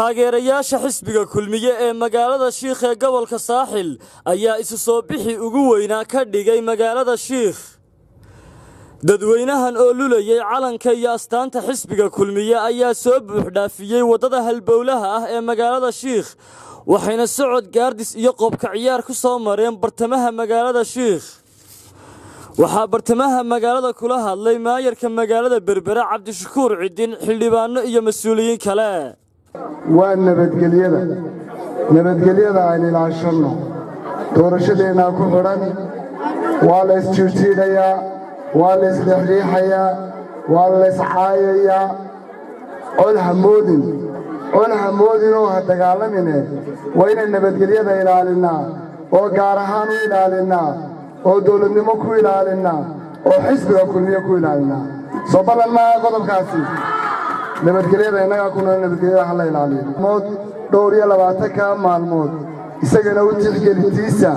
taageerayaasha xisbiga kulmiye ee magaalada Shiikh ee gobolka Saaxil ayaa isu soo bixi ugu weynaa ka dhigay magaalada Shiikh. dadweynahan oo lulayay calanka iyo astaanta xisbiga kulmiye ayaa soo buux dhaafiyay wadada halbowlaha ah ee magaalada Shiikh, waxayna socod gaardis iyo qobka ciyaar ku soo mareen bartamaha magaalada Shiikh. waxaa bartamaha magaalada kula hadlay maayarka magaalada Berbera Cabdishakuur Cidin, xildhibaano iyo mas'uuliyiin kale. waa nabadgelyada aan ilaashano doorashadeena ku xiran waa la isjiirtiidayaa waa la isdhexriixayaa waa la iscaayayaa cod hamoodin oo ha dagaalamine waa inaan nabadgelyada ilaalinaa oo gaar ahaan u ilaalinaa oo dowladnimo ku ilaalinaa oo xisbiga kulmiye ku ilaalinaa soo ballan maaha qodobkaasi nabadgelyada innagaa ku nool nabadgelyada ha la ilaaliyo dhowr iyo 20 maalmood isagana u tixgelintiisa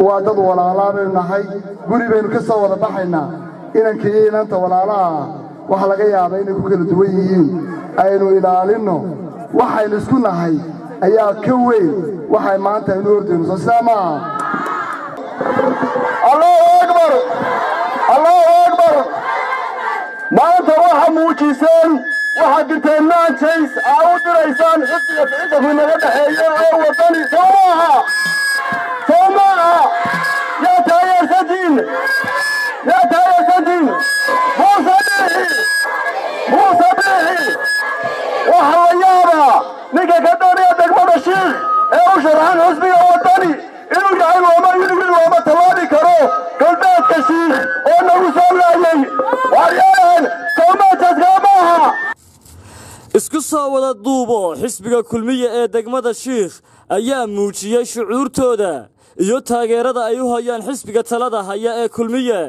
waa dad walaalaa baynu nahay guri baynu ka soo wada baxaynaa inankii inanta walaalaha waxa laga yaabaa inay ku kala duwan yihiin aynu ilaalinno waxaynu isku nahay ayaa ka weyn waxay maanta aynu ordayno soo sidaa maaha allahu akbar maanta waxa muujiseen waxaad dirteen maanjays aa u diraysaan xisbiga ficilka naga dhexeeya ee wadani soo maaha yaa taageersantiin muuse biixi waxa la yaabaa ninka ka doonaya degmada Shiikh ee u sharaxan xisbiga wadani inuu yahay looma tallaabi karo galbeedka Shiikh oo nagu soo laayay waaryahan soomaaliya maaha. isku soo wada duubo xisbiga kulmiye ee degmada Shiikh ayaa muujiyay shucuurtooda iyo taageerada ay u hayaan xisbiga talada haya ee kulmiye.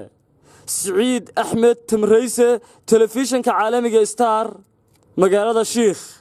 Saciid Axmed Timrayse, telefishinka caalamiga Star, magaalada Shiikh.